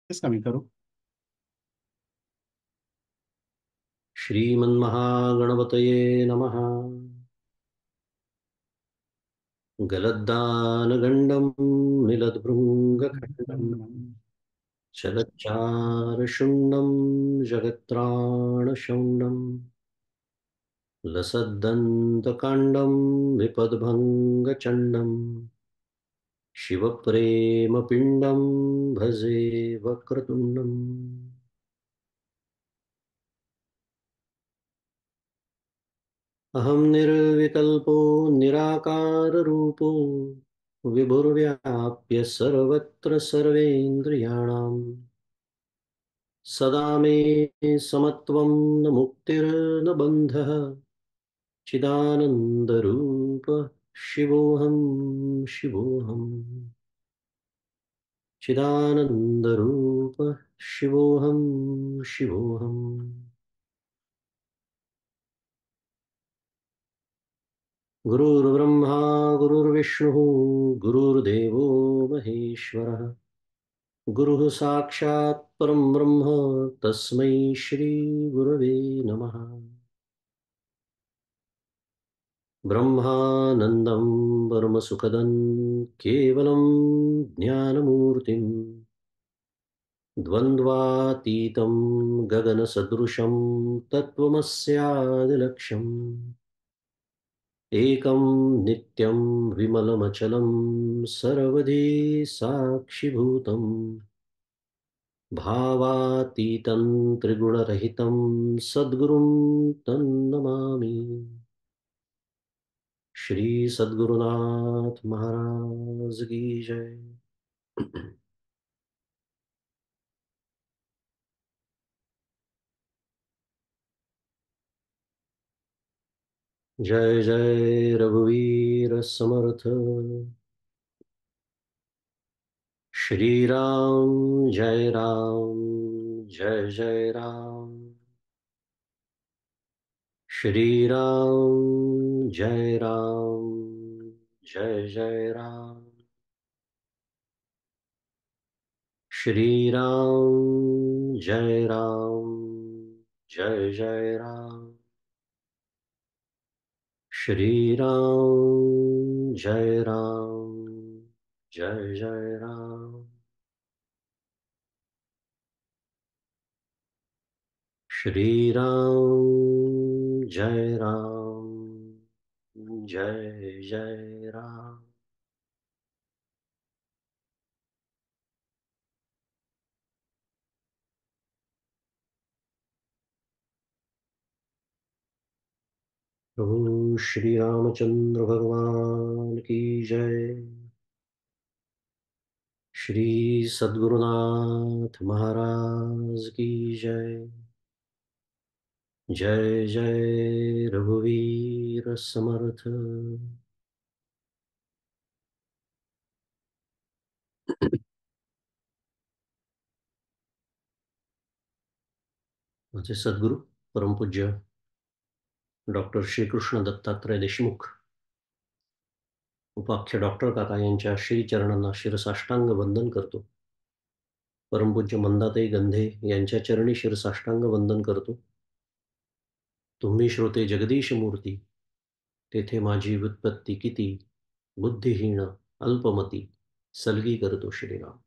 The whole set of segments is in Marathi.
तेच कमी करू. श्रीमन्महागणपतये नमः। गलद्दानगण्डं मिलद्भृङ्गखण्डं चलच्चारशुण्डं जगत्त्राणशौण्डं लसद्दन्तकाण्डं विपद्भङ्गचण्डं शिवप्रेमपिण्डं भजे वक्रतुण्डम्। अहं निर्विकल्पो निराकाररूपो विभुर्व्याप्य सर्वत्र सर्वेन्द्रियाणां सदा मे समत्वं न मुक्तिर्न बन्धः चिदानन्दरूप शिवोऽहं शिवोऽहम् चिदानन्दरूप शिवोऽहं शिवोऽहम्। गुरुर्ब्रह्मा गुरुर्विष्णुः गुरुर्देवो महेश्वरः गुरुः साक्षात् परं ब्रह्म तस्मै श्रीगुरवे नमः। ब्रह्मानन्दं परमसुखदं केवलं ज्ञानमूर्तिं द्वन्द्वातीतं गगनसदृशं तत्त्वमस्यादिलक्ष्यम् एकं नित्यं विमलमचलं सर्वधी साक्षिभूतम् भावातीतं त्रिगुणरहितं सद्गुरुं तन्नमामि। श्री सद्गुरुनाथ महाराज की जय। जय जय रघुवीर समर्थ। श्री राम जय राम जय जय राम। श्री राम जय राम जय जय राम। श्री राम जय राम जय जय राम। श्री राम जय राम जय जय राम। श्री राम जय राम जय जय राम। प्रभु श्री रामचंद्र भगवान की जय। श्री सद्गुरुनाथ महाराज की जय। जय जय रघुवीर समर्थ। माझे सद्गुरु परमपूज्य डॉक्टर श्रीकृष्ण दत्तात्रय देशमुख उपाख्य डॉक्टर काका यांच्या श्रीचरणांना शिरसाष्टांग वंदन करतो। परमपूज्य मंदाताई गंधे यांच्या चरणी शिरसाष्टांग वंदन करतो। तुम्ही श्रोते जगदीश मूर्ती, तेथे माझी व्युत्पत्ती किती, बुद्धिहीन अल्पमती सलगी करतो श्रीराम।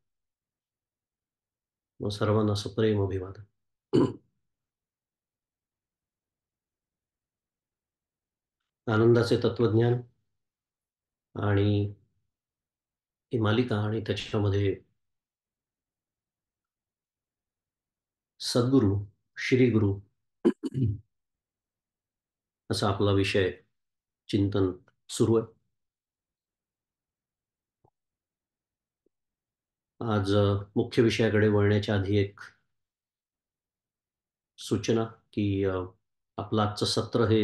मग सर्वांना सप्रेम अभिवादन। आनंदाचे तत्वज्ञान आणि ही मालिका आणि त्याच्यामध्ये सद्गुरू श्री गुरु असा आपला विषय चिंतन सुरू आहे। आज मुख्य विषयाकडे वळण्याच्या आधी एक सूचना की आपलं आजचं सत्र हे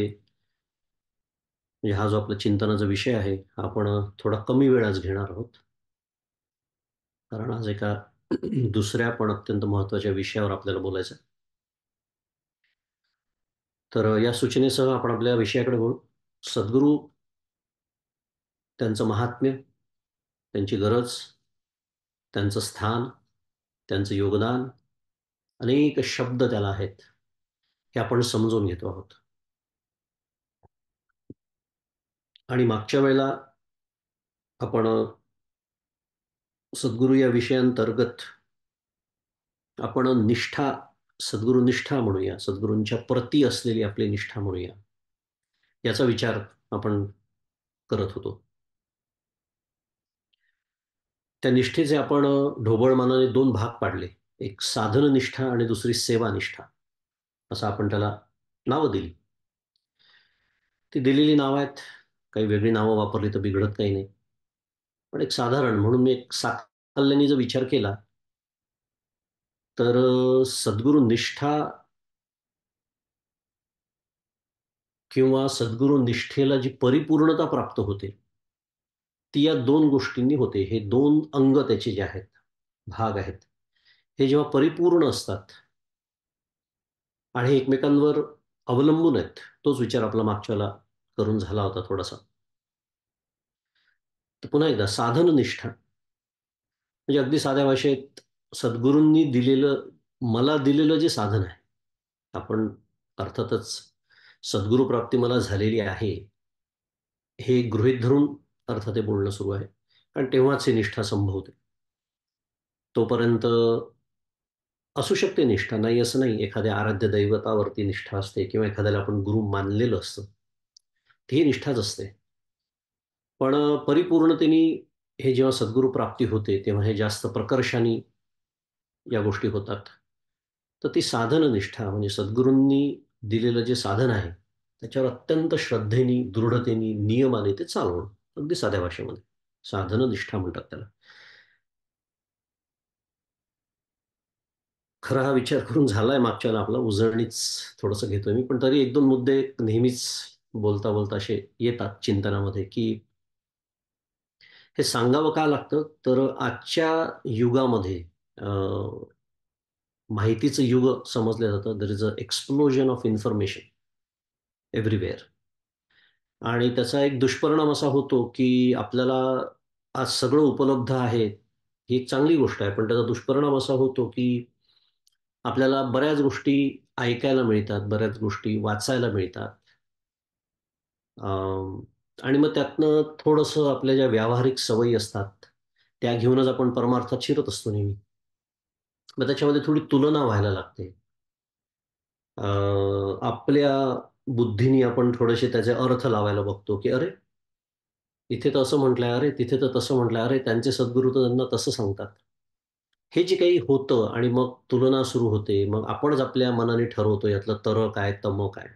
म्हणजे हा जो आपला चिंतनाचा विषय आहे आपण थोडा कमी वेळ आज घेणार आहोत, कारण आज एका दुसऱ्या पण अत्यंत महत्त्वाच्या विषयावर आपल्याला बोलायचं आहे। तर या सूचनेसह आपण आपल्या विषयाकडे वळू। सद्गुरू, त्यांचं महात्म्य, त्यांची गरज, त्यांचं स्थान, त्यांचं योगदान, अनेक शब्द त्याला आहेत, हे आपण समजून घेतो आहोत. आणि मागच्या वेळेला आपण सद्गुरू या विषयांतर्गत आपण निष्ठा, सद्गुरू निष्ठा म्हणूया, सद्गुरूंच्या प्रती असलेली आपली निष्ठा म्हणूया, याचा विचार आपण करत होतो. त्या निष्ठेचे आपण ढोबळमानाने दोन भाग पाडले. एक साधन निष्ठा आणि दुसरी सेवा निष्ठा, असं आपण त्याला नावं दिली. ती दिलेली नावं आहेत, काही वेगळी नावं वापरली तर बिघडत काही नाही. पण एक साधारण म्हणून मी एक साकल्याने जर विचार केला तर सद्गुरू निष्ठा किंवा सद्गुरू निष्ठेला जी परिपूर्णता प्राप्त होते, ती या दोन गोष्टींनी होते. हे दोन अंग त्याचे जे आहेत, भाग आहेत, हे जेव्हा परिपूर्ण असतात आणि एकमेकांवर अवलंबून आहेत, तोच विचार आपला मागच्याला करून झाला होता थोडासा. तर पुन्हा एकदा साधन निष्ठा म्हणजे अगदी साध्या भाषेत सद्गुरूंनी दिलेलं, मला दिलेलं जे साधन आहे, आपण अर्थातच सद्गुरू प्राप्ती मला झालेली आहे हे गृहीत धरून अर्थात ते बोलणं सुरू आहे, कारण तेव्हाच ही निष्ठा संभवते. तोपर्यंत असू शकते निष्ठा, नाही असं नाही. एखाद्या आराध्य दैवतावरती निष्ठा असते किंवा एखाद्याला आपण गुरु मानलेलं असतं, ती निष्ठाच असते. पण परिपूर्णतेने हे जेव्हा सद्गुरू प्राप्ती होते तेव्हा हे जास्त प्रकर्षाने या गोष्टी होतात. तर ती साधन निष्ठा म्हणजे सद्गुरूंनी दिलेलं जे साधन आहे त्याच्यावर अत्यंत श्रद्धेने, दृढतेने, नियमाने ते चालवणं, अगदी साध्या भाषेमध्ये साधन निष्ठा म्हणतात त्याला. खरा हा विचार करून झालाय मागच्याला आपला, उजळणीच थोडंसं घेतोय मी, पण तरी एक दोन मुद्दे नेहमीच बोलता बोलता असे येतात चिंतनामध्ये, की हे सांगावं का लागतं, तर आजच्या युगामध्ये माहितीचं युग समजलं जातं. There is a explosion of information everywhere. आणि त्याचा एक दुष्परिणाम असा होतो, की आपल्याला आज सगळं उपलब्ध आहे, ही एक चांगली गोष्ट आहे. पण त्याचा दुष्परिणाम असा होतो, की आपल्याला बऱ्याच गोष्टी ऐकायला मिळतात, बऱ्याच गोष्टी वाचायला मिळतात. अं, आणि मग त्यातनं थोडंसं आपल्या ज्या व्यावहारिक सवयी असतात, त्या घेऊनच आपण परमार्थात शिरत असतो नेहमी. मग त्याच्यामध्ये थोडी तुलना व्हायला लागते. आपल्या बुद्धीने आपण थोडेसे त्याचे अर्थ लावायला बघतो, की अरे, इथे तर असं म्हटलंय, अरे तिथे तर तसं म्हटलंय, अरे त्यांचे सद्गुरू तर त्यांना तसं सांगतात. हे जे काही होतं आणि मग तुलना सुरू होते. मग आपणच आपल्या मनाने ठरवतो यातलं तर काय, तम काय.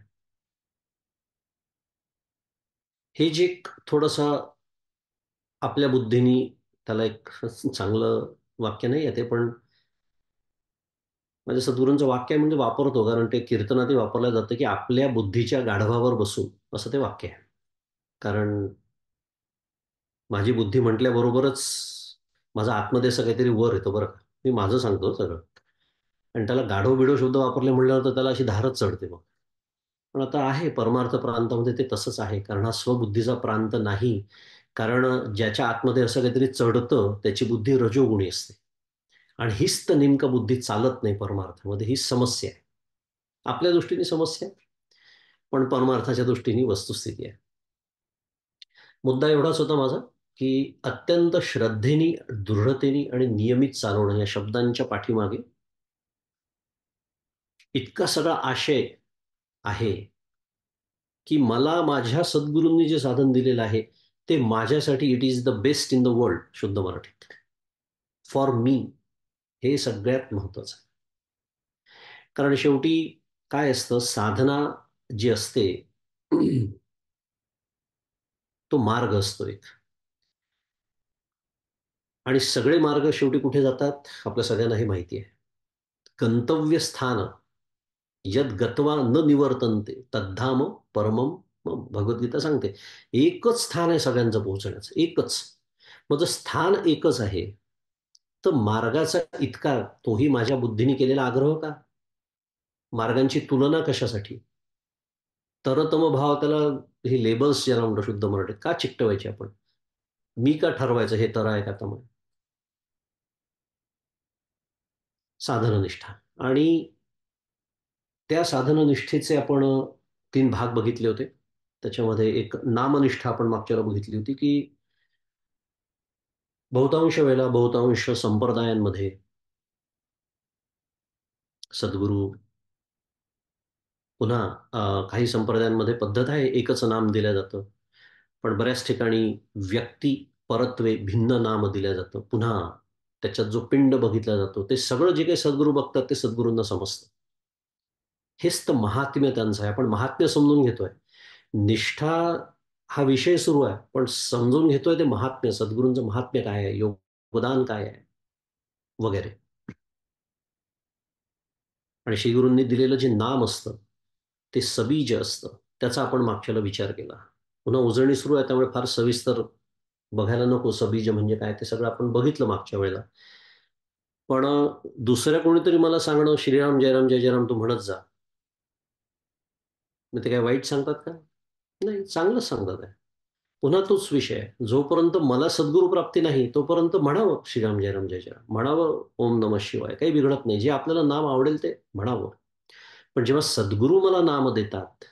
हे जे एक थोडंसं आपल्या बुद्धीनी, त्याला एक चांगलं वाक्य नाही आहे ते, पण माझ्या सद्गुरूंचं वाक्य आहे म्हणजे वापरतो, कारण ते कीर्तनातही वापरलं जातं, की आपल्या बुद्धीच्या गाढवावर बसून, असं ते वाक्य आहे. कारण माझी बुद्धी म्हटल्याबरोबरच माझा आत्मदेश काहीतरी वर येतो बरं का. मी माझं सांगतो सगळं. आणि त्याला गाढव-बिढव शब्द वापरले म्हटल्यावर तर त्याला अशी धारच चढते मग. पण आता आहे परमार्थ प्रांतामध्ये ते तसंच आहे. कारण हा स्वबुद्धीचा प्रांत नाही. कारण ज्याच्या आतमध्ये असं काहीतरी चढतं, त्याची बुद्धी रजोगुणी असते. आणि हीच तर नेमकं बुद्धीत चालत नाही परमार्थामध्ये, ही समस्या आहे. आपल्या दृष्टीने समस्या आहे, पण परमार्थाच्या दृष्टीने वस्तुस्थिती आहे. मुद्दा एवढाच होता माझा, की अत्यंत श्रद्धेने, दृढतेने आणि नियमित चालवणं या शब्दांच्या पाठीमागे इतका सगळा आशय आहे, की मला माझ्या सद्गुरूंनी जे साधन दिलेलं आहे, ते माझ्यासाठी it is the best in the world, शुद्ध मराठीत. फॉर मी, हे सगळ्यात महत्वाचं आहे. कारण शेवटी काय असतं, साधना जी असते, तो मार्ग असतो एक. आणि सगळे मार्ग शेवटी कुठे जातात, आपल्या सगळ्यांनाही माहिती आहे. गंतव्यस्थान यद गत्वा न निवर्तन्ते तद्धाम परमम मम. भगवद्गीता सांगते. एकच स्थान आहे सगळ्यांचं पोहोचण्याचं, एकच. मग जर स्थान एकच आहे, तर मार्गाचा इतका तोही माझ्या बुद्धीने केलेला आग्रह का? मार्गांची तुलना कशासाठी? तरतम भाव, त्याला हे लेबल्स ज्याला म्हणतो शुद्ध मराठीत, का चिकटवायचे आपण? मी का ठरवायचं हे तर आहे का तम? साधननिष्ठा. आणि त्या साधननिष्ठेचे आपण 3 भाग बघितले होते. त्याच्यामध्ये एक नामनिष्ठा आपण मागच्या वेळेला बघितली होती, की बहुतांश वेळेला बहुतांश संप्रदायांमध्ये सद्गुरू पुन्हा काही संप्रदायांमध्ये पद्धत आहे, एकच नाम दिलं जातं. पण बऱ्याच ठिकाणी व्यक्ती परत्वे भिन्न नाम दिलं जातं. पुन्हा त्याच्यात जो पिंड बघितला जातो, ते सगळं जे काही सद्गुरू बघतात ते सद्गुरूंना समजतं. हेच तर महात्म्य त्यांचं आहे. आपण महात्म्य समजून घेतोय. निष्ठा हा विषय सुरू आहे, पण समजून घेतोय ते महात्म्य, सद्गुरूंचं महात्म्य काय आहे, योगदान काय आहे वगैरे. आणि श्रीगुरूंनी दिलेलं जे नाम असतं, ते सबीज असतं. त्याचा आपण मागच्याला विचार केला. पुन्हा उजळणी सुरू आहे, त्यामुळे फार सविस्तर बघायला नको सबीज म्हणजे काय, ते सगळं आपण बघितलं मागच्या वेळेला. पण दुसऱ्या कोणीतरी मला सांगणं, श्रीराम जयराम जय जयराम तू म्हणत जा. मग ते काय वाईट सांगतात का? नाही, चांगलंच सांगतात आहे. पुन्हा तोच विषय आहे. जोपर्यंत मला सद्गुरू प्राप्ती नाही, तोपर्यंत म्हणावं श्रीराम जयराम जय जयराम. म्हणावं ओम नमः शिवाय. काही बिघडत नाही. जे आपल्याला नाम आवडेल ते म्हणावं. पण जेव्हा सद्गुरू मला नाम देतात,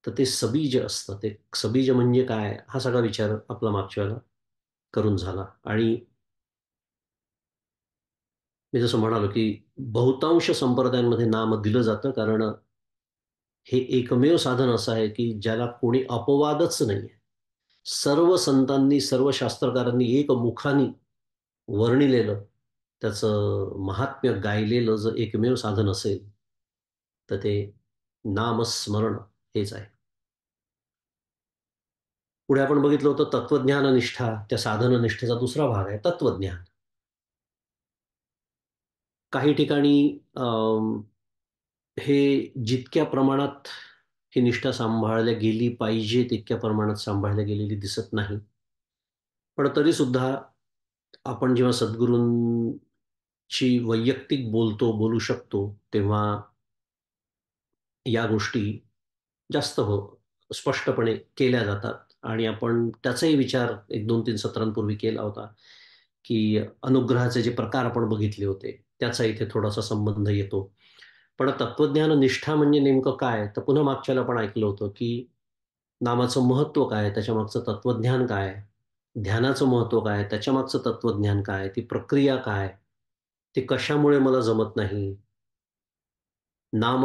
तर ते सबीज असतं. ते सबीज म्हणजे काय? हा सगळा विचार आपला मागच्या वेळेला करून झाला. आणि मी जसं म्हणालो, की बहुतांश संप्रदायांमध्ये नाम दिलं जातं, कारण हे एकमेव साधन असं आहे, की ज्याला कोणी अपवादच नाहीये. सर्व संतांनी, सर्व शास्त्रकारांनी एकमुखाने वर्णिलेलं, त्याचं महात्म्य गायलेलं जर एकमेव साधन असेल, तर ते नामस्मरण हेच आहे. पुढे आपण बघितलं होतं तत्वज्ञाननिष्ठा, त्या साधननिष्ठेचा दुसरा भाग आहे तत्वज्ञान. काही ठिकाणी हे जितक्या प्रमाणात ही निष्ठा सांभाळल्या गेली पाहिजे, तितक्या प्रमाणात सांभाळल्या गेलेली दिसत नाही. पण तरीसुद्धा आपण जेव्हा सद्गुरूंची वैयक्तिक बोलू शकतो, तेव्हा या गोष्टी जास्त स्पष्टपणे केल्या जातात. आणि आपण त्याचाही विचार 1-2-3 सत्रांपूर्वी केला होता, की अनुग्रहाचे जे प्रकार आपण बघितले होते, त्याचा इथे थोडासा संबंध येतो. पण तत्वज्ञान निष्ठा म्हणजे नेमकं काय? तर पुन्हा मागच्याला आपण ऐकलं होतं, की नामाचं महत्त्व काय? त्याच्यामागचं तत्वज्ञान काय? ध्यानाचं महत्त्व काय? त्याच्यामागचं तत्वज्ञान काय? ती प्रक्रिया काय? ते कशामुळे मला जमत नाही? नाम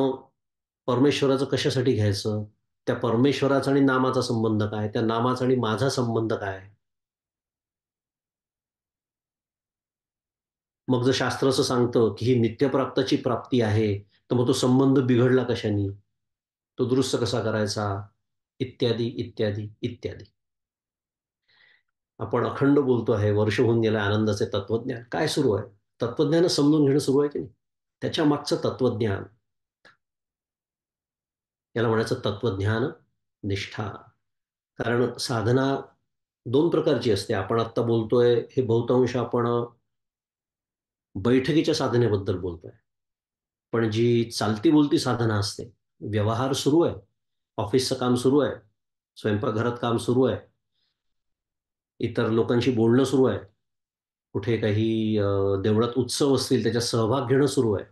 परमेश्वराचं कशासाठी घ्यायचं? त्या परमेश्वराचा आणि नामाचा संबंध काय? त्या नामाचा आणि माझा संबंध काय? मग जर शास्त्र असं सांगतं, की ही नित्यप्राप्ताची प्राप्ती आहे, तर मग तो संबंध बिघडला कशाने? तो दुरुस्त कसा करायचा? इत्यादी, इत्यादी, इत्यादी. आपण अखंड बोलतो आहे, वर्ष होऊन गेलं आनंदाचे तत्वज्ञान. काय सुरू आहे? तत्वज्ञानच समजून घेणं सुरू आहे की नाही? त्याच्या मागचं तत्वज्ञान, याला म्हणायचं तत्वज्ञान निष्ठा. कारण साधना 2 प्रकारची असते. आपण आत्ता बोलतोय हे बहुतांश आपण बैठकीच्या साधनेबद्दल बोलतोय. पण जी चालती-बोलती साधना असते, व्यवहार सुरू आहे, ऑफिसचं काम सुरू आहे, स्वयंपाकघरात काम सुरू आहे, इतर लोकांशी बोलणं सुरू आहे, कुठे काही देवळात उत्सव असतील त्याच्यात सहभाग घेणं सुरू आहे.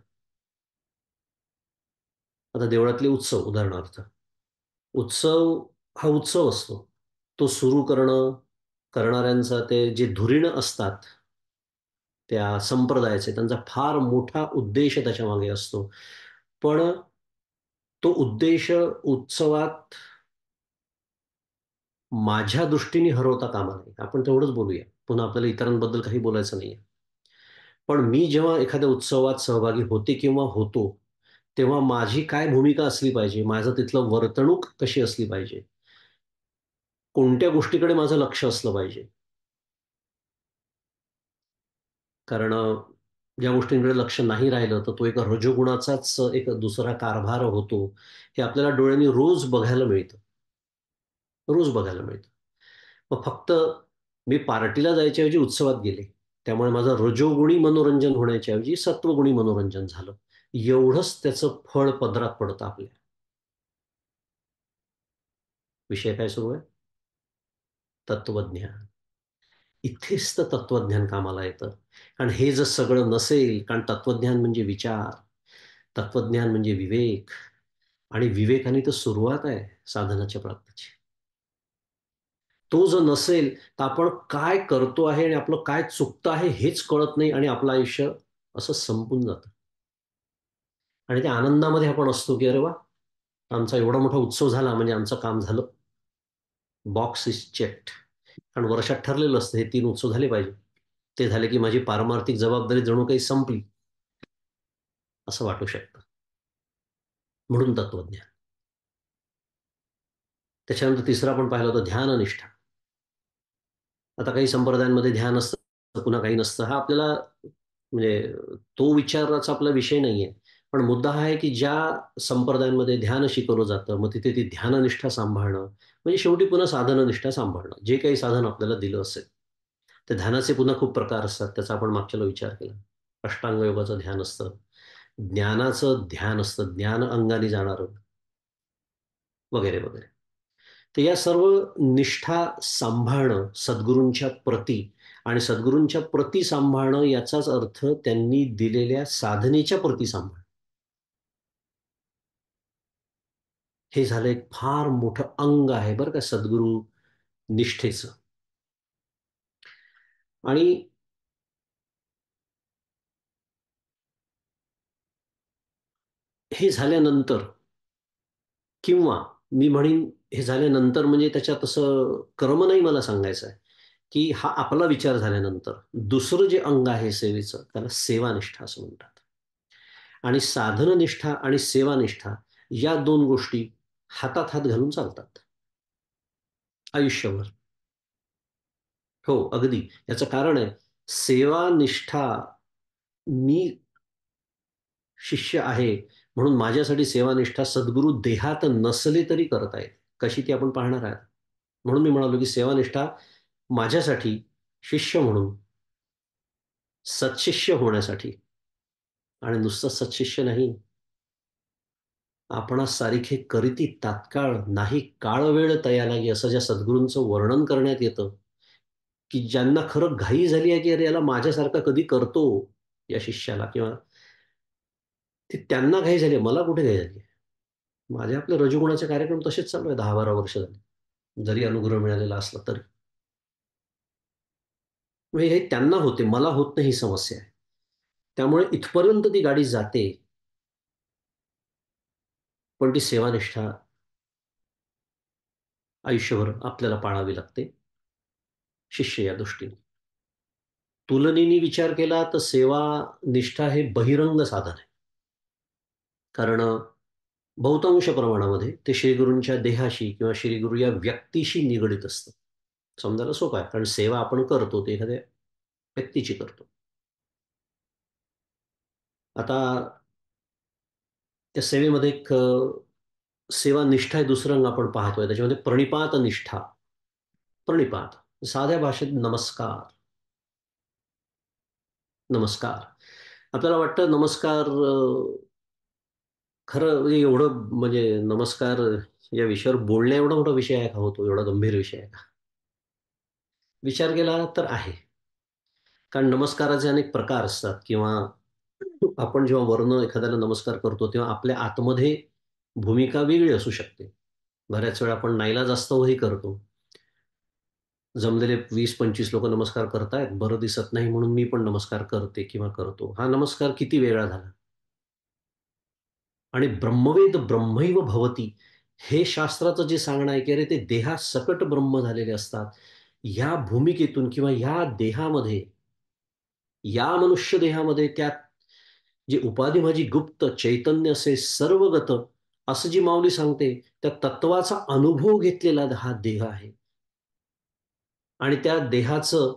आता देवळातले उत्सव उदाहरणार्थ. उत्सव हा उत्सव असतो. तो सुरू करणं, करणाऱ्यांचा ते जे धुरीण असतात, त्या संप्रदायाचे त्यांचा फार मोठा उद्देश त्याच्यामागे असतो. पण तो उद्देश उत्सवात माझ्या दृष्टीने हरवता कामा नये. आपण तेवढंच बोलूया. पुन्हा आपल्याला इतरांबद्दल काही बोलायचं नाहीये. पण मी जेव्हा एखाद्या उत्सवात सहभागी होते किंवा होतो, तेव्हा माझी काय भूमिका असली पाहिजे? माझं तिथलं वर्तणूक कशी असली पाहिजे? कोणत्या गोष्टीकडे माझं लक्ष असलं पाहिजे? कारण ज्या गोष्टींकडे लक्ष नाही राहिलं, तर तो एका रजोगुणाचाच एक दुसरा कारभार होतो. हे आपल्याला डोळ्यांनी रोज बघायला मिळतं. रोज बघायला मिळतं. मग फक्त मी पार्टीला जायच्या ऐवजी उत्सवात गेले. त्यामुळे माझं रजोगुणी मनोरंजन होण्याच्या ऐवजी सत्वगुणी मनोरंजन झालं. एवढंच त्याचं फळ पदरात पडतं आपल्या. विषय काय सुरू आहे? तत्वज्ञान. इथेच तर तत्वज्ञान कामाला येतं. कारण हे जर सगळं नसेल, कारण तत्वज्ञान म्हणजे विचार, तत्वज्ञान म्हणजे विवेक आणि विवेकाने तर सुरुवात आहे साधनाच्या प्राप्तीची. तो जर नसेल, तर आपण काय करतो आहे आणि आपलं काय चुकतं आहे हेच कळत नाही आणि आपलं आयुष्य असं संपून जातं. आणि त्या आनंदामध्ये आपण असतो, की "अरे वाह! आमचा एवढा मोठा उत्सव झाला म्हणजे आमचं काम झालं. Box is checked." कारण वर्षात ठरलेलं असतं हे 3 उत्सव झाले पाहिजे. ते झाले की माझी पारमार्थिक जबाबदारी जणू काही संपली, असं वाटू शकतं. म्हणून तत्वज्ञान. त्याच्यानंतर तिसरं आपण पाहिलं होतं ध्याननिष्ठा. आता काही संप्रदायांमध्ये ध्यान असतं, पुन्हा काही नसतं. हा आपल्याला म्हणजे तो विचाराचा आपला विषय नाहीये. पण मुद्दा हा आहे, की ज्या संप्रदायांमध्ये ध्यान शिकवलं जातं, मग तिथे ती ध्याननिष्ठा सांभाळणं, म्हणजे शेवटी पुन्हा साधननिष्ठा सांभाळणं. जे काही साधन आपल्याला दिलं असेल. तर ध्यानाचे पुन्हा खूप प्रकार असतात. त्याचा आपण मागच्या वेळेला विचार केला. अष्टांग योगाचं ध्यान असतं. ज्ञानाचं ध्यान असतं, ज्ञान अंगाने जाणारं वगैरे, वगैरे. तर या सर्व निष्ठा सांभाळणं सद्गुरूंच्या प्रती आणि सद्गुरूंच्या प्रती सांभाळणं याचाच अर्थ त्यांनी दिलेल्या साधनेच्या प्रती सांभाळणं. हे झालं एक फार मोठं अंग आहे बरं का सद्गुरू निष्ठेचं. आणि हे झाल्यानंतर किंवा मी म्हणीन हे झाल्यानंतर म्हणजे त्याच्यात असं क्रम नाही मला सांगायचा आहे, की हा आपला विचार झाल्यानंतर दुसरं जे अंग आहे सेवेचं त्याला सेवानिष्ठा असं म्हणतात. आणि साधननिष्ठा आणि सेवानिष्ठा या 2 गोष्टी हातात हात घालून चालतात आयुष्यभर. हो, अगदी. याचं कारण आहे सेवानिष्ठा मी शिष्य आहे म्हणून माझ्यासाठी सेवानिष्ठा सद्गुरू देहात नसले तरी करत आहेत. कशी ती आपण पाहणार आहात. म्हणून मी म्हणालो, की सेवानिष्ठा माझ्यासाठी शिष्य म्हणून सत्शिष्य होण्यासाठी आणि नुसतं सत्शिष्य नाही, आपणास सारिखे करीती तात्काळ नाही काळ वेळ तया लागे असं ज्या सद्गुरूंचं वर्णन करण्यात येतं, की ज्यांना खरं घाई झाली आहे, की अरे याला माझ्यासारखा कधी करतो या शिष्याला किंवा ती त्यांना घाई झाली आहे, मला कुठे घाई झाली आहे. माझे आपले रजोगुणाचे कार्यक्रम तसेच चालू आहे 10-12 वर्ष झाली. जरी अनुग्रह मिळालेला असला तरी. म्हणजे हे त्यांना होते, मला होत नाही ही समस्या आहे. त्यामुळे इथपर्यंत ती गाडी जाते, पण ती सेवानिष्ठा आयुष्यभर आपल्याला पाळावी लागते, शिष्य या दृष्टीने. तुलनेने विचार केला तर सेवा निष्ठा हे बहिरंग साधन आहे. कारण बहुतांश प्रमाणामध्ये ते श्रीगुरूंच्या देहाशी किंवा श्रीगुरू या व्यक्तीशी निगडीत असतं. समजायला सोपं आहे. कारण सेवा आपण करतो ते एखाद्या व्यक्तीची करतो. आता त्या सेवेमध्ये एक सेवा निष्ठा हे दुसरं अंग आपण पाहतोय. त्याच्यामध्ये प्रणिपात निष्ठा. प्रणिपात. साध्या भाषेत नमस्कार. नमस्कार. आपल्याला वाटतं नमस्कार खरं म्हणजे एवढं म्हणजे नमस्कार या विषयावर बोलण्या एवढा मोठा विषय आहे का हो तो? एवढा गंभीर विषय आहे का? विचार केला तर आहे. कारण नमस्काराचे अनेक प्रकार असतात किंवा आपण जेव्हा वरनं एखाद्याला नमस्कार करतो, तेव्हा आपल्या आतमध्ये भूमिका वेगळी असू शकते. बऱ्याच वेळा आपण नाईलाजास्तवही करतो. जमलेले 20-25 लोकं नमस्कार करतायत, बरं दिसत नाही म्हणून मी पण नमस्कार करते किंवा करतो. हा नमस्कार किती वेगळा झाला. आणि ब्रह्मवेद ब्रह्मैव भवती हे शास्त्राचं जे सांगणं आहे, की अरे ते देहासकट ब्रह्म झालेले असतात. या भूमिकेतून किंवा या देहामध्ये, या मनुष्य देहामध्ये त्या जी उपाधी माझी गुप्त, चैतन्य असे सर्वगत असं जी माऊली सांगते, त्या तत्वाचा अनुभव घेतलेला हा देह आहे. आणि त्या देहाचं,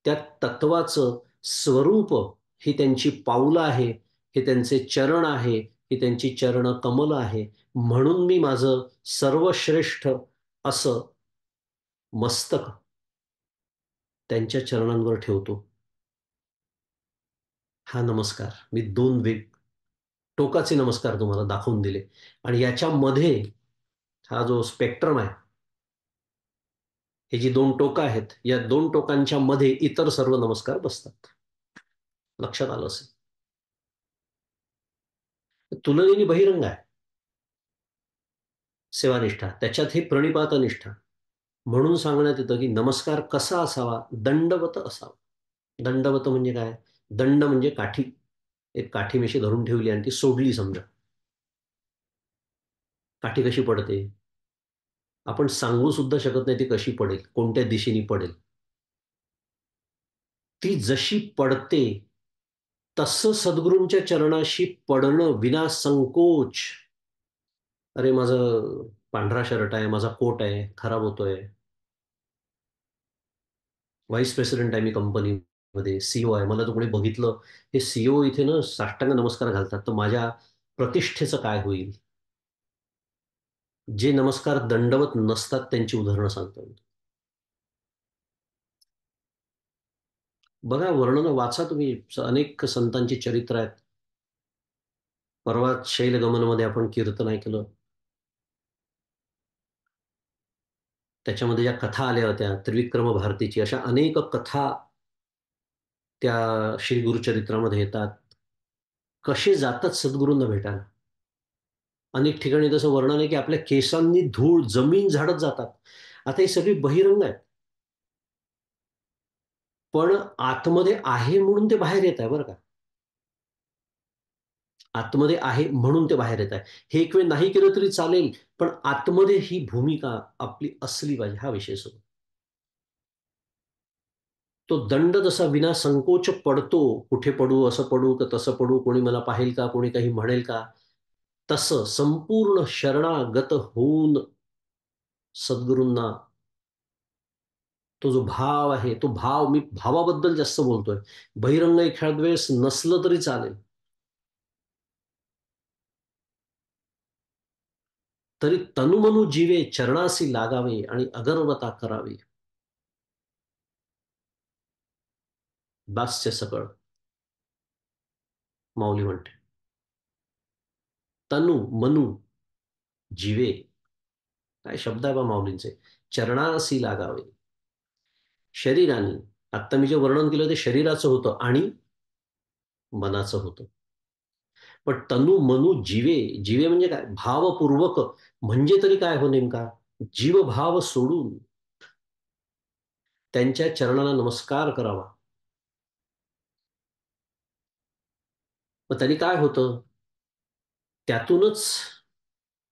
त्या तत्वाचं स्वरूप ही त्यांची पाऊलं आहे, हे त्यांचे चरण आहे, ही त्यांची चरण कमल आहे. म्हणून मी माझं सर्वश्रेष्ठ असं मस्तक त्यांच्या चरणांवर ठेवतो. हा नमस्कार. मी 2 टोकाचे नमस्कार तुम्हाला दाखवून दिले आणि याच्यामध्ये हा जो स्पेक्ट्रम आहे, हे जी दोन टोकं आहेत, या दोन टोकांच्या मध्ये इतर सर्व नमस्कार बसतात. लक्षात आलं असेल. तुलनेने बहिरंग आहे सेवानिष्ठा, त्याच्यात हे प्रणिपात निष्ठा. म्हणून सांगण्यात येतं की नमस्कार कसा असावा, दंडवत असावा. दंडवत म्हणजे काय? दंड म्हणजे काठी. एक काठी मिशी धरून ठेवली आणि ती सोडली समजा. काठी कशी पडते? आपण सांगू सुद्धा शकत नाही ती कशी पडेल, कोणत्या दिशेने पडेल. ती जशी पडते तसं सद्गुरूंच्या चरणाशी पडणं विना संकोच. अरे माझं पांढरा शर्ट आहे, माझा कोट आहे, खराब होतोय. व्हाईस प्रेसिडेंट आहे मी कंपनीमध्ये, सीईओ आहे. मला तर कोणी बघितलं, हे सीईओ इथे ना साष्टांग नमस्कार घालतात, तर माझ्या प्रतिष्ठेचं काय होईल? जे नमस्कार दंडवत नसतात त्यांची उदाहरणं सांगतो मी. बघा वर्णनं वाचा तुम्ही, अनेक संतांची चरित्र आहेत. परवा शैलगमनमध्ये आपण कीर्तन ऐकलं. त्याच्यामध्ये ज्या कथा आल्या होत्या त्रिविक्रम भारतीची, अशा अनेक कथा त्या श्री गुरुचरित्रामध्ये येतात. कसे जातात सद्गुरूंना भेटायला. अनेक ठिकाणी तसं वर्णन आहे की आपल्या केसांनी धूळ जमीन झाडत जातात. आता ही सगळी बहिरंग आहेत, पण आतमध्ये आहे म्हणून ते बाहेर येत आहे बरं का. आतमध्ये आहे म्हणून ते बाहेर येत आहे. हे एक वेळ नाही केलं तरी चालेल, पण आतमध्ये ही भूमिका आपली असली पाहिजे, हा विषय सुरू. तो दंड जसा विना संकोच पडतो, कुठे पडू, असं पडू का तसं पडू, कोणी मला पाहेल का, कोणी काही म्हणेल का, तसं संपूर्ण शरणागत होऊन सद्गुरूंना तो जो भाव आहे, तो भाव, मी भावाबद्दल जास्त बोलतोय. बहिरंग एखाद वेळेस नसलं तरी चालेल, तरी तनुमनु जीवे चरणासी लागावे आणि अगर्वता करावी. दास्य सकळ माऊली म्हणते. तनु मनु जीवे, काय शब्द आहे बा माऊलींचे. चरणासी लागावे, शरीराने. आत्ता मी जे वर्णन केलं ते शरीराचं होतं आणि मनाचं होतं. पण तनु मनु जीवे, जीवे म्हणजे काय? भावपूर्वक. म्हणजे तरी काय हो नेमका? जीवभाव सोडून त्यांच्या चरणाला नमस्कार करावा. मग त्यांनी काय होतं? त्यातूनच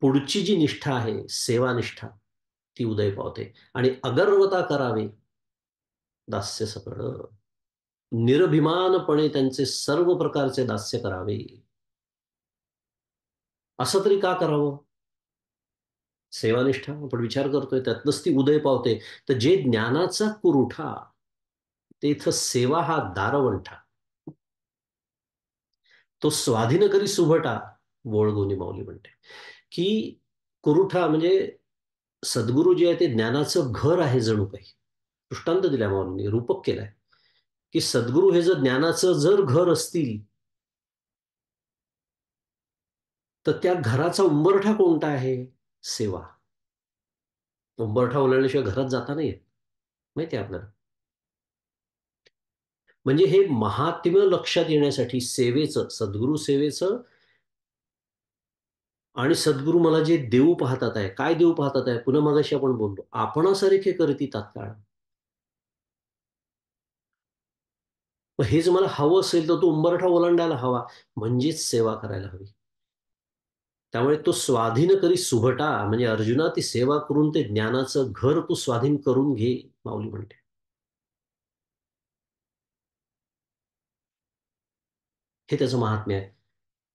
पुढची जी निष्ठा आहे, सेवानिष्ठा, ती उदय पावते. आणि अगर्वता करावी, दास्य सकळ. निरभिमानपणे त्यांचे सर्व प्रकारचे दास्य करावे. असं तरी का करावं? सेवानिष्ठा आपण विचार करतोय, त्यातनंच ती उदय पावते. तर जे ज्ञानाचा पुरवठा, ते इथं सेवा हा दारवंठा. तो स्वाधीन करी सुभटा, वोळगुणी माऊली म्हणते की कुरुठा म्हणजे सद्गुरू जे आहे ते ज्ञानाचं घर आहे जणू काही. दृष्टांत दिल्या माऊलींनी, रूपक केलाय की सद्गुरू हे जर ज्ञानाचं जर घर असतील, तर त्या घराचा उंबरठा कोणता आहे? सेवा. उंबरठा ओलांडल्याशिवाय घरात जाता नाही येत, माहिती आहे आपल्याला. म्हणजे हे महात्म्य लक्षात येण्यासाठी सेवेचं, सद्गुरू सेवेचं. आणि सद्गुरू मला जे देऊ पाहतात आहे, काय देऊ पाहतात आहे, पुन्हा मगाशी आपण बोललो, आपणासारखे करती तात्काळ. मग हे जर मला हवं असेल तर तो उंबरठा ओलांडायला हवा, म्हणजेच सेवा करायला हवी. त्यामुळे तो स्वाधीन करी सुभटा, म्हणजे अर्जुना ती सेवा करून ते ज्ञानाचं घर तू स्वाधीन करून घे, माऊली म्हणते. हे त्याचं महात्म्य आहे.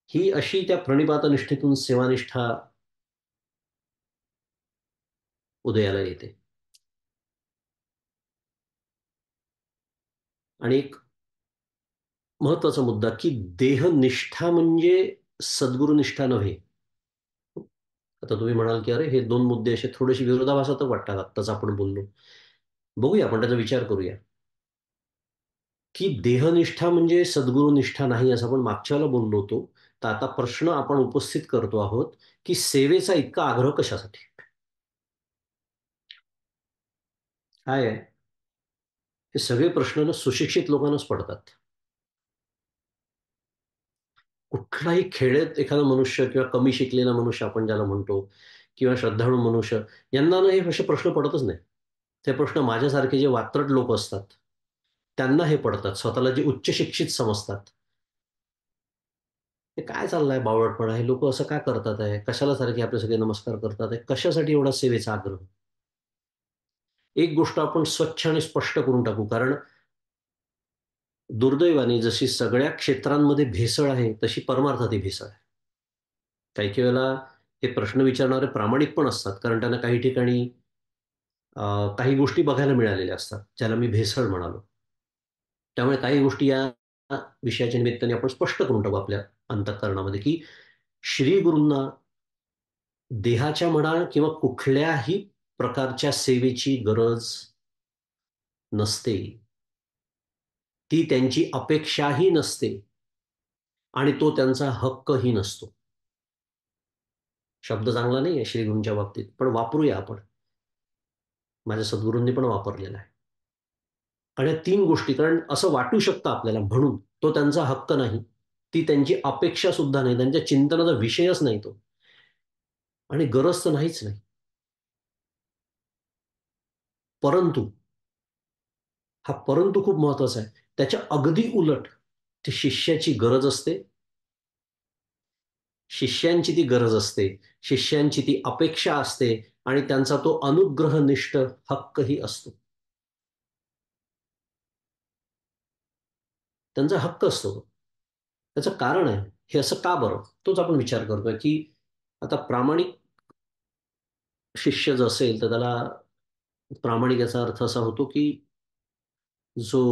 ही अशी त्या प्रणिपात निष्ठेतून सेवानिष्ठा उदयाला येते. आणि एक महत्वाचा मुद्दा की देहनिष्ठा म्हणजे सद्गुरुनिष्ठा नव्हे. आता तुम्ही म्हणाल की अरे हे दोन मुद्दे असे थोडेसे विरोधाभासातच वाटतात, आत्ताच आपण बोललो. बघूया, आपण त्याचा विचार करूया की देहनिष्ठा म्हणजे सद्गुरुनिष्ठा नाही, असं आपण मागच्या वेळेला बोललो होतो. तर आता प्रश्न आपण उपस्थित करतो आहोत की सेवेचा इतका आग्रह कशासाठी? काय आहे, हे सगळे प्रश्न ना सुशिक्षित लोकांनाच पडतात. कुठलाही खेड्यात एखादा मनुष्य किंवा कमी शिकलेला मनुष्य आपण ज्याला म्हणतो किंवा श्रद्धाळू मनुष्य, यांना ना हे असे प्रश्न पडतच नाही. ते प्रश्न माझ्यासारखे जे वात्रट लोक असतात, त्यांना हे पडतात. स्वतःला जे उच्च शिक्षित समजतात. हे काय चाललंय बावळटपणा? हे लोकं असं का करतात आहे? कशाला सारखे आपले सगळे नमस्कार करतात आहे? कशासाठी एवढा सेवेचा आग्रह? एक गोष्ट आपण स्वच्छ आणि स्पष्ट करून टाकू. कारण दुर्दैवाने जशी सगळ्या क्षेत्रांमध्ये भेसळ आहे, तशी परमार्थातही भेसळ आहे. काही-काही वेळेला हे प्रश्न विचारणारे प्रामाणिक पण असतात. कारण त्यांना काही ठिकाणी काही गोष्टी बघायला मिळालेल्या असतात, ज्याला मी भेसळ म्हणालो. त्यामुळे काही गोष्टी या विषयाच्या निमित्ताने आपण स्पष्ट करून टाकू आपल्या अंतःकरणामध्ये, की श्रीगुरूंना देहाच्या म्हणा किंवा कुठल्याही प्रकारच्या सेवेची गरज नसते. ती त्यांची अपेक्षाही नसते आणि तो त्यांचा हक्कही नसतो. शब्द चांगला नाहीये श्रीगुरूंच्या बाबतीत, पण वापरूया आपण. माझ्या सद्गुरूंनी पण वापरलेला आहे. आणि या 3 गोष्टी, कारण असं वाटू शकतं आपल्याला म्हणून, तो त्यांचा हक्क नाही. ती त्यांची अपेक्षा सुद्धा नाही. त्यांच्या चिंतनाचा विषयच नाही तो. आणि गरज तर नाहीच नाही. परंतु, हा परंतु खूप महत्वाचा आहे. त्याच्या अगदी उलट, ती शिष्याची गरज असते. शिष्यांची ती गरज असते. शिष्यांची ती अपेक्षा असते आणि त्यांचा तो अनुग्रहनिष्ठ हक्कही असतो. त्यांचा हक्क असतो. त्याचं कारण आहे. हे असं का बरं? तोच आपण विचार करतोय, की आता प्रामाणिक शिष्य जर असेल, तर त्याला प्रामाणिक याचा अर्थ असा होतो, की जो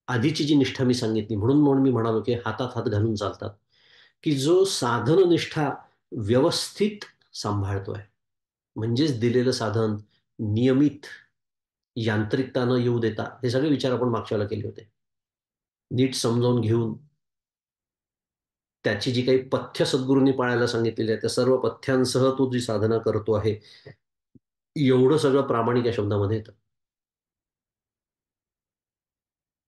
आधीची जी निष्ठा मी सांगितली, म्हणून मी म्हणालो, की हातात हात घालून चालतात, की जो साधननिष्ठा व्यवस्थित सांभाळतोय. म्हणजेच दिलेलं साधन नियमित, यांत्रिकता न येऊ देता, हे सगळे विचार आपण मागच्या वेळेला केले होते. नीट समजावून घेऊन, त्याची जी काही पथ्य सद्गुरूंनी पाळायला सांगितलेली आहे, त्या सर्व पथ्यांसह तो जी साधना करतो आहे, एवढं सगळं प्रामाणिक या शब्दामध्ये येतं.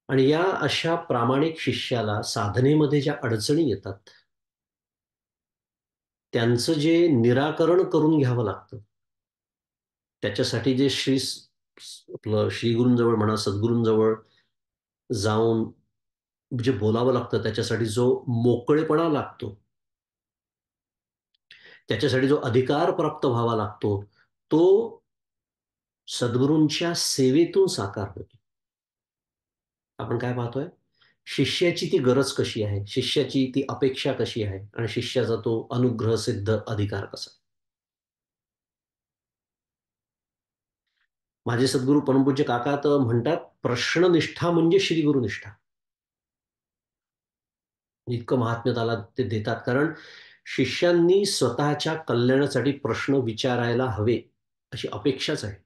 आणि या अशा प्रामाणिक शिष्याला साधनेमध्ये ज्या अडचणी येतात, त्यांचं जे निराकरण करून घ्यावं लागतं. त्याच्यासाठी जे आपलं श्रीगुरूंजवळ म्हणा, सद्गुरूंजवळ जाऊन जे बोलावं लागतं, त्याच्यासाठी जो मोकळेपणा लागतो, त्याच्यासाठी जो अधिकार प्राप्त व्हावा लागतो, तो सद्गुरूंच्या सेवेतून साकार होतो. आपण काय पाहतोय? शिष्याची ती गरज कशी आहे? शिष्याची ती अपेक्षा कशी आहे? आणि शिष्याचा तो अनुग्रहसिद्ध अधिकार कसा? माझे सद्गुरू परमपूज्य काका तर म्हणतात, प्रश्ननिष्ठा म्हणजे श्रीगुरुनिष्ठा. इतकं महात्म्य त्याला ते देतात. कारण शिष्यांनी स्वतःच्या कल्याणासाठी प्रश्न विचारायला हवे, अशी अपेक्षाच आहे.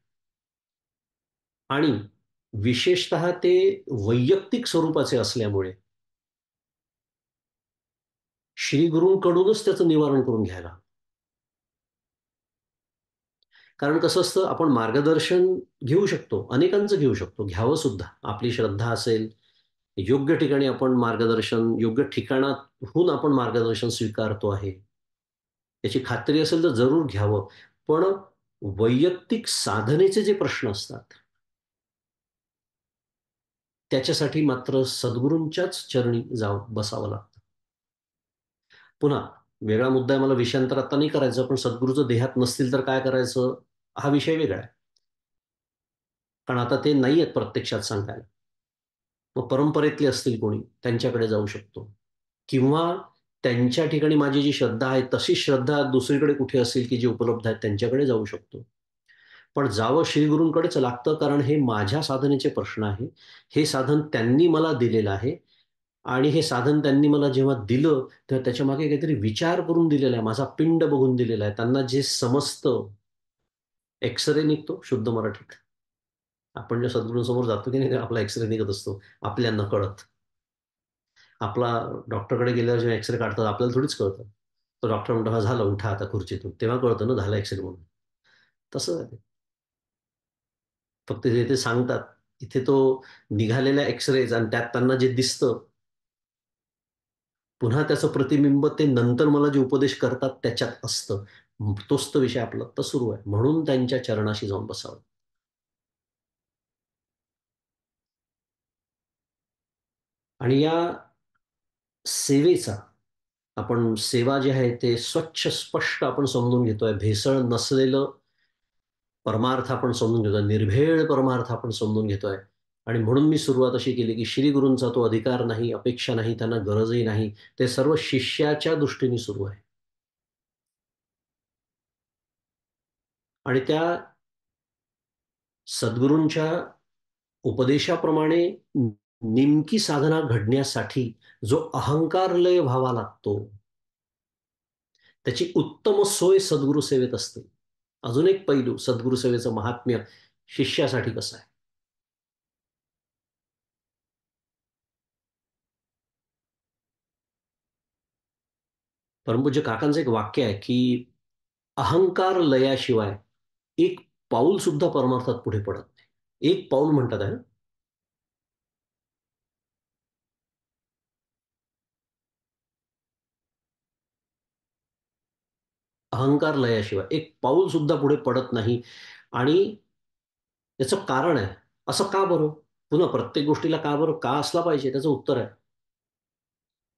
आणि विशेषतः ते वैयक्तिक स्वरूपाचे असल्यामुळे श्रीगुरूंकडूनच त्याचं निवारण करून घ्यायला. कारण कसं असतं, आपण मार्गदर्शन घेऊ शकतो, अनेकांचं घेऊ शकतो, घ्यावं सुद्धा. आपली श्रद्धा असेल, योग्य ठिकाणी आपण मार्गदर्शन, योग्य ठिकाणाहून आपण मार्गदर्शन स्वीकारतो आहे, याची खात्री असेल तर जरूर घ्यावं. पण वैयक्तिक साधनेचे जे प्रश्न असतात, त्याच्यासाठी मात्र सद्गुरूंच्याच चरणी जावं बसावं लागतं. पुन्हा वेगळा मुद्दा आहे, मला विषयांतर आता नाही करायचं, पण सद्गुरूचं देहात नसतील तर काय करायचं? हा विषय वेगळा आहे. कारण आता ते नाहीयेत प्रत्यक्षात सांगायला. मग परंपरेतले असतील कोणी, त्यांच्याकडे जाऊ शकतो. किंवा त्यांच्या ठिकाणी माझी जी श्रद्धा आहे, तशी श्रद्धा दुसरीकडे कुठे असेल, की जे उपलब्ध आहेत, त्यांच्याकडे जाऊ शकतो. पण जावं श्रीगुरूंकडेच लागतं, कारण हे माझ्या साधनेचे प्रश्न आहे. हे साधन त्यांनी मला दिलेलं आहे आणि हे साधन त्यांनी मला जेव्हा दिलं, तेव्हा त्याच्यामागे काहीतरी विचार करून दिलेला आहे. माझा पिंड बघून दिलेला आहे. त्यांना जे समजतं, एक्स-रे निघतो शुद्ध मराठीत. आपण ज्या सद्गुरूंसमोर जातो की नाही, आपला एक्स-रे निघत असतो, आपल्या नकळत. आपला डॉक्टरकडे गेल्यावर जेव्हा एक्स-रे काढतात, आपल्याला थोडीच कळतं. तो डॉक्टर म्हणतो, "हां, झालं, उठा आता खुर्चीतून." तेव्हा कळतं ना, झाला एक्स-रे म्हणून. तसं आहे ते. फक्त जे ते सांगतात, इथे तो निघालेल्या एक्स-रेज आणि त्यात त्यांना जे दिसतं, पुन्हा त्याचं प्रतिबिंब ते नंतर मला जे उपदेश करतात त्याच्यात असतं. तोच तो विषय आपला आत्ता सुरू आहे. म्हणून त्यांच्या चरणाशी जाऊन बसावं. आणि या सेवेचा आपण सेवा जी आहे ते स्वच्छ, स्पष्ट आपण समजून घेतोय. भेसळ नसलेलं परमार्थ आपण समजून घेतोय. निर्भेळ परमार्थ आपण समजून घेतोय. आणि म्हणून मी सुरुवात अशी केली, की श्री गुरूंचा तो अधिकार नाही, अपेक्षा नाही, त्यांना गरजही नाही. ते सर्व शिष्याच्या दृष्टीने सुरू आहे. आणि त्या सद्गुरूंच्या उपदेशाप्रमाणे नेमकी साधना घडण्यासाठी जो अहंकारलय व्हावा लागतो, त्याची उत्तम सोय सद्गुरू सेवेत असते. अजून एक पैलू सद्गुरू सेवेचं महात्म्य शिष्यासाठी कसं आहे? परमपूज्य काकांचं एक वाक्य आहे, की अहंकार लयाशिवाय एक पाऊल सुद्धा परमार्थात पुढे पडत नाही. एक पाऊल म्हणतात आहे ना? अहंकार लयाशिवाय एक पाऊल सुद्धा पुढे पडत नाही. आणि याचं कारण आहे. असं का बरं? पुन्हा प्रत्येक गोष्टीला का बरं? का असला पाहिजे? त्याचं उत्तर आहे.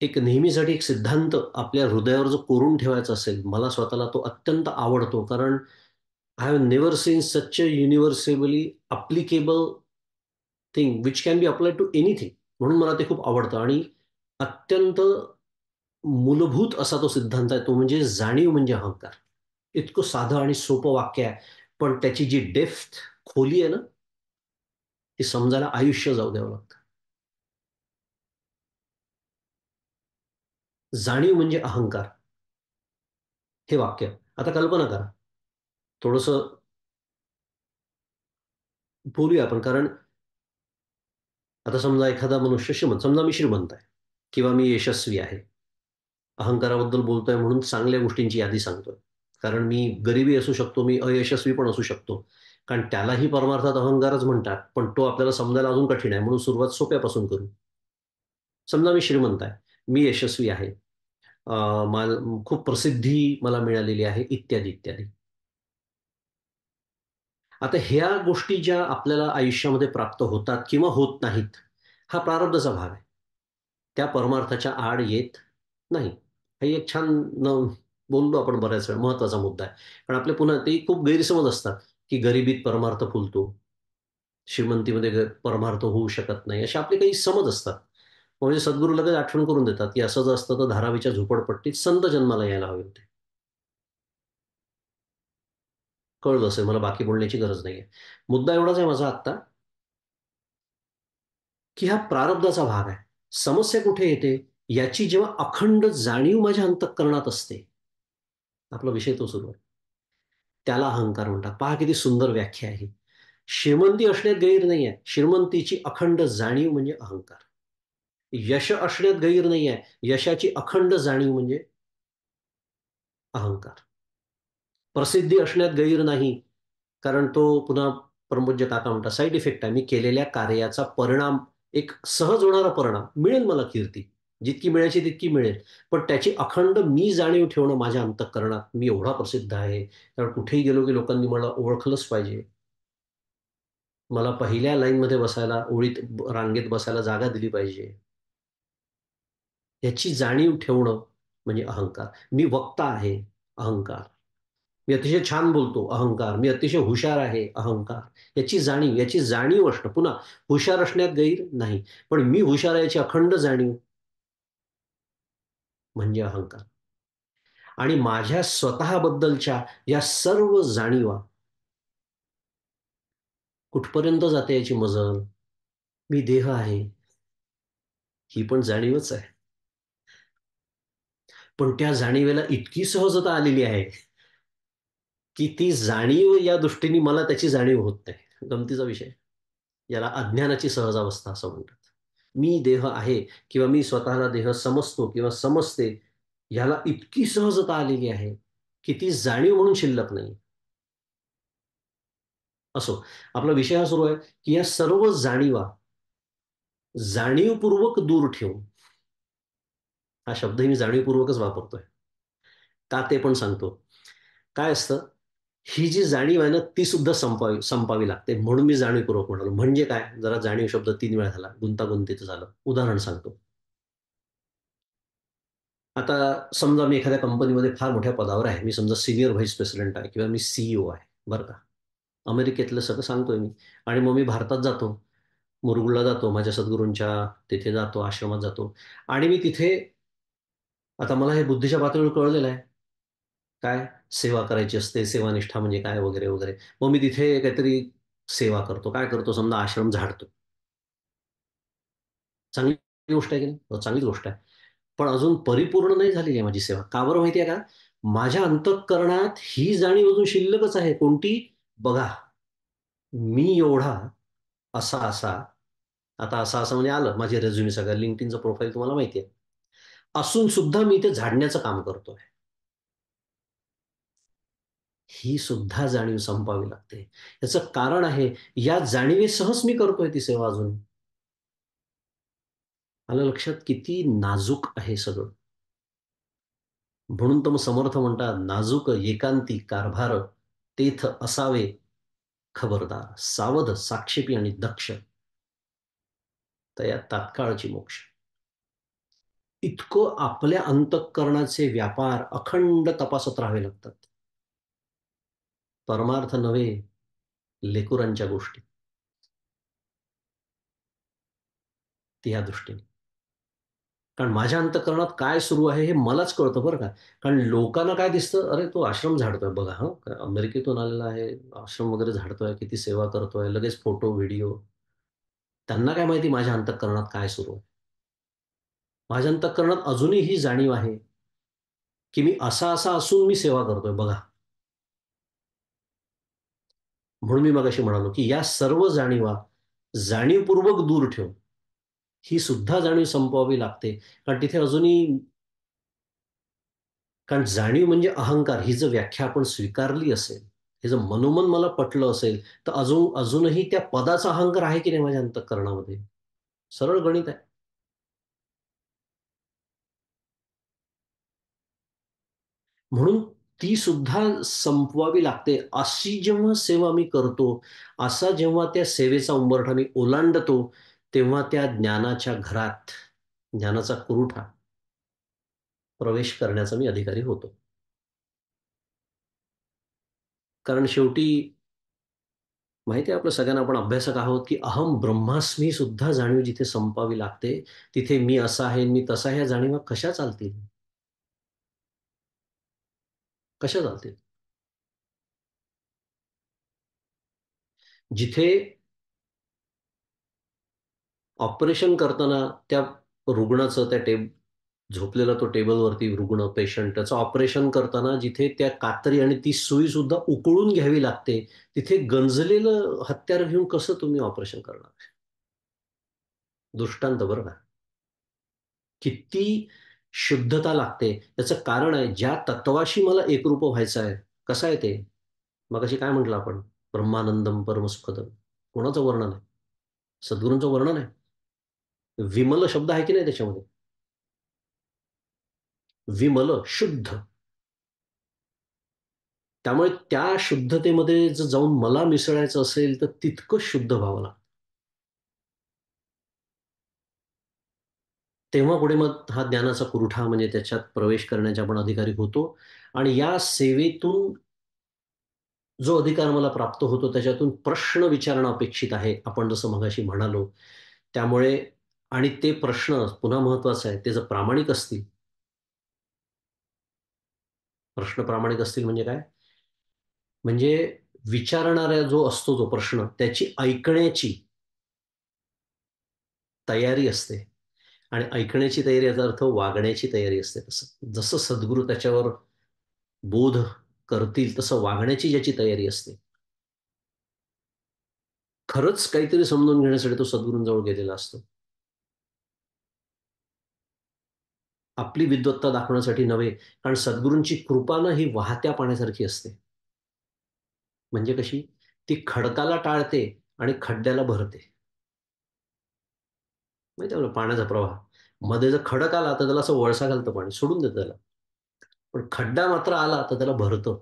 एक नेहमीसाठी एक सिद्धांत आपल्या हृदयावर जो कोरून ठेवायचा असेल, मला स्वतःला तो अत्यंत आवडतो. कारण I have never seen such a universally applicable thing which can be apply to anything. म्हणून मला ते खूप आवडतं. आणि अत्यंत मूलभूत असा तो सिद्धांत आहे. तो म्हणजे जाणीव म्हणजे अहंकार. इतकं साधं आणि सोपं वाक्य आहे. पण त्याची जी डेप्थ, खोली आहे ना, ती समजायला आयुष्य जाऊ द्यावं लागतं. जाणीव म्हणजे अहंकार हे वाक्य. आता कल्पना करा. थोडंसं बोलूया आपण. कारण आता समजा एखादा मनुष्य श्रीमंत, समजा मी श्रीमंत आहे किंवा मी यशस्वी आहे. अहंकाराबद्दल बोलतोय म्हणून चांगल्या गोष्टींची यादी सांगतोय. कारण मी गरिबी असू शकतो, मी अयशस्वी पण असू शकतो. कारण त्यालाही परमार्थात अहंकारच म्हणतात. पण तो आपल्याला समजायला अजून कठीण आहे. म्हणून सुरुवात सोप्यापासून करू. समजा मी श्रीमंत आहे, मी यशस्वी आहे. अ, खूप प्रसिद्धी मला मिळालेली आहे, इत्यादी, इत्यादी. आता ह्या गोष्टी ज्या आपल्याला आयुष्यामध्ये प्राप्त होतात किंवा होत नाहीत, हा प्रारब्धाचा भाग आहे. त्या परमार्थाच्या आड येत नाही. हे एक छान न बोललो आपण बऱ्याच वेळा, महत्त्वाचा मुद्दा आहे. पण आपले पुन्हा ते खूप गैरसमज असतात, की गरिबीत परमार्थ फुलतो, श्रीमंतीमध्ये परमार्थ होऊ शकत नाही, असे आपले काही समज असतात. म्हणजे सद्गुरू लगेच आठवण करून देतात, की असं जर असतं तर धारावीच्या झोपडपट्टीत संत जन्माला यायला हवे होते. कळलं असेल, मला बाकी बोलण्याची गरज नाहीये. मुद्दा एवढाच आहे माझा आत्ता, की हा प्रारब्धाचा भाग आहे. समस्या कुठे येते? याची जेव्हा अखंड जाणीव माझ्या अंतःकरणात असते, आपला विषय तो सुरू आहे. त्याला अहंकार म्हणतात. पहा किती सुंदर व्याख्या आहे. श्रीमंती असण्यात गैर नाही आहे. श्रीमंतीची अखंड जाणीव म्हणजे अहंकार. यश असण्यात गैर नाही आहे. यशाची अखंड जाणीव म्हणजे अहंकार. प्रसिद्धी असण्यात गैर नाही. कारण तो पुन्हा परमपूज्य काका म्हणतात साइड इफेक्ट आहे. मी केलेल्या कार्याचा परिणाम, एक सहज होणारा परिणाम. मिळेल मला कीर्ती. जितकी मिळायची तितकी मिळेल. पण त्याची अखंड मी जाणीव ठेवणं माझ्या अंतःकरणात. मी एवढा प्रसिद्ध आहे. कारण कुठेही गेलो की लोकांनी मला ओळखलंच पाहिजे. मला पहिल्या लाईनमध्ये बसायला, रांगेत बसायला जागा दिली पाहिजे. याची जाणीव ठेवणं म्हणजे अहंकार. मी वक्ता आहे, अहंकार. मी अतिशय छान बोलतो, अहंकार. मी अतिशय हुशार आहे, अहंकार. याची जाणीव असणं. पुन्हा हुशार असण्यात गैर नाही. पण मी हुशार आहे याची अखंड जाणीव म्हणजे अहंकार. आणि माझ्या स्वतःबद्दलच्या या सर्व जाणीवा कुठपर्यंत जाते याची मजल. मी देह आहे, ही पण जाणीवच आहे. पण त्या जाणीवेला इतकी सहजता आलेली आहे, की ती जाणीव या दृष्टीने मला त्याची जाणीव होत नाही. गमतीचा विषय. याला अज्ञानाची सहजावस्था असं म्हणतात. मी देह आहे किंवा मी स्वतःला देह समजतो किंवा समजते, ह्याला इतकी सहजता आलेली आहे, की ती जाणीव म्हणून शिल्लक नाही. असो. आपला विषय हा सुरू आहे की या सर्व जाणीवा जाणीवपूर्वक दूर ठेवून, हा शब्द मी जाणीवपूर्वकच वापरतोय. का ते पण सांगतो. काय असतं, ही जी जाणीव आहे ना, ती सुद्धा संपावी लागते. म्हणून मी जाणीवपूर्वक म्हणालो. म्हणजे काय? जरा जाणीव शब्द 3 वेळा झाला. गुंतागुंतीचं झालं. उदाहरण सांगतो. आता समजा मी एखाद्या कंपनीमध्ये फार मोठ्या पदावर आहे. मी समजा सीनियर व्हाईस प्रेसिडेंट आहे किंवा मी CEO आहे, बरं का. अमेरिकेतलं सगळं सांगतोय मी आणि मग मी भारतात जातो. मुरुडला जातो. माझ्या सद्गुरूंच्या तिथे जातो, आश्रमात जातो आणि मी तिथे आता मला हे बुद्धीच्या पातळीवर कळलेलं आहे. काय सेवा करायची असते, सेवानिष्ठा म्हणजे काय वगैरे, वगैरे. मग मी तिथे काहीतरी सेवा करतो. काय करतो समजा आश्रम झाडतो. चांगली गोष्ट आहे की नाही? हो, चांगलीच गोष्ट आहे. पण अजून परिपूर्ण नाही झालेली आहे माझी सेवा. का बरं माहिती आहे का? माझ्या अंतःकरणात ही जाणीव अजून शिल्लकच आहे. कोणती? बघा, मी एवढा असा-असा, आता असा-असा म्हणजे आलं माझे रिझ्यूम सगळं LinkedInचं प्रोफाईल तुम्हाला माहिती आहे. असून सुद्धा मी ते झाडण्याचं काम करतोय. ही सुद्धा जाणीव संपावी लागते. याचं कारण आहे, या जाणीवेसहच मी करतोय ती सेवा अजून. आलं लक्षात? किती नाजूक आहे सगळं. म्हणून तर मग समर्थ म्हणतात, "नाजूक एकांती कारभार तेथ असावे खबरदार, सावध, साक्षेपी आणि दक्ष, तया तात्काळची मोक्ष." इतकं आपल्या अंतःकरणाचे व्यापार अखंड तपासत राहावे लागतात. परमार्थ नव्हे, लेकरांच्या गोष्टी, ती ह्या दृष्टीने. कारण माझ्या अंतःकरणात काय सुरू आहे हे मलाच कळतं बरं का. कारण लोकांना काय दिसतं, "अरे, तो आश्रम झाडतोय बघा हं, अमेरिकेतून आलेला आहे, आश्रम वगैरे झाडतोय, किती सेवा करतोय." लगेच फोटो, व्हिडिओ. त्यांना काय माहिती माझ्या अंतःकरणात काय सुरू आहे. माझ्या अंतःकरणात अजूनही ही जाणीव आहे, की मी असा-असा असून मी सेवा करतोय बघा. म्हणून मी मगाशी म्हणालो, की या सर्व जाणीवा जाणीवपूर्वक दूर ठेवून, ही सुद्धा जाणीव संपवावी लागते. कारण तिथे अजूनही कारण जाणीव म्हणजे अहंकार ही जर व्याख्या आपण स्वीकारली असेल, हे जर मनोमन मला पटलं असेल, तर अजूनही त्या पदाचा अहंकार आहे की नाही माझ्या अंतःकरणामध्ये? सरळ गणित आहे. म्हणून ती सुद्धा संपवावी लागते. अशी जेव्हा सेवा मी करतो, असा जेव्हा त्या सेवेचा उंबरठा मी ओलांडतो, तेव्हा त्या ज्ञानाच्या घरात, ज्ञानाचा कुरुठा प्रवेश करण्याचा मी अधिकारी होतो. कारण शेवटी माहिती आहे आपल्या सगळ्यांना आपण अभ्यासक आहोत, की अहम ब्रह्मास्मी सुद्धा जाणीव जिथे संपावी लागते, तिथे मी असा आहे, मी तसा आहे, ह्या जाणीवा कशा चालतील? कशा चालतील? जिथे ऑपरेशन करताना त्या रुग्णाचं झोपलेला तो टेबलवरती रुग्ण, पेशंट त्याचं ऑपरेशन करताना जिथे त्या कात्री आणि ती सुई सुद्धा उकळून घ्यावी लागते, तिथे गंजलेलं हत्यार घेऊन कसं तुम्ही ऑपरेशन करणार? दृष्टांत बरं का. किती शुद्धता लागते. याचं कारण आहे, ज्या तत्वाशी मला एकरूप व्हायचं आहे. कसं आहे ते? मगाशी काय म्हटलं आपण? ब्रह्मानंदम परमसुखदम. कोणाचं वर्णन आहे? सद्गुरूंचं वर्णन आहे. विमल शब्द आहे की नाही त्याच्यामध्ये? विमल, शुद्ध. त्यामुळे त्या शुद्धतेमध्ये जर जाऊन मला मिसळायचं असेल, तर तितकं शुद्ध व्हावं लागतं. तेव्हा पुढे मग हा ज्ञानाचा पुरवठा म्हणजे त्याच्यात प्रवेश करण्याचे आपण अधिकारी होतो आणि या सेवेतून जो अधिकार मला प्राप्त होतो, त्याच्यातून प्रश्न विचारणं अपेक्षित आहे, आपण जसं मगाशी म्हणालो. त्यामुळे आणि ते प्रश्न पुन्हा महत्त्वाचं आहे, ते जर प्रामाणिक असतील, प्रश्न प्रामाणिक असतील म्हणजे काय? म्हणजे विचारणारा जो असतो जो प्रश्न, त्याची ऐकण्याची तयारी असते आणि ऐकण्याची तयारी याचा अर्थ वागण्याची तयारी असते तसं. जसं सद्गुरू त्याच्यावर बोध करतील, तसं वागण्याची ज्याची तयारी असते. खरंच काहीतरी समजून घेण्यासाठी तो सद्गुरूंजवळ गेलेला असतो. आपली विद्वत्ता दाखवण्यासाठी नव्हे, कारण सद्गुरूंची कृपा ना ही वाहत्या पाण्यासारखी असते. म्हणजे कशी? ती खडकाला टाळते आणि खड्ड्याला भरते. माहिती आहे पाण्याचा प्रवाह. मध्ये जर खडक आला तर त्याला असं वळसा घालतं पाणी, सोडून देतं त्याला. पण खड्डा मात्र आला तर त्याला भरतं.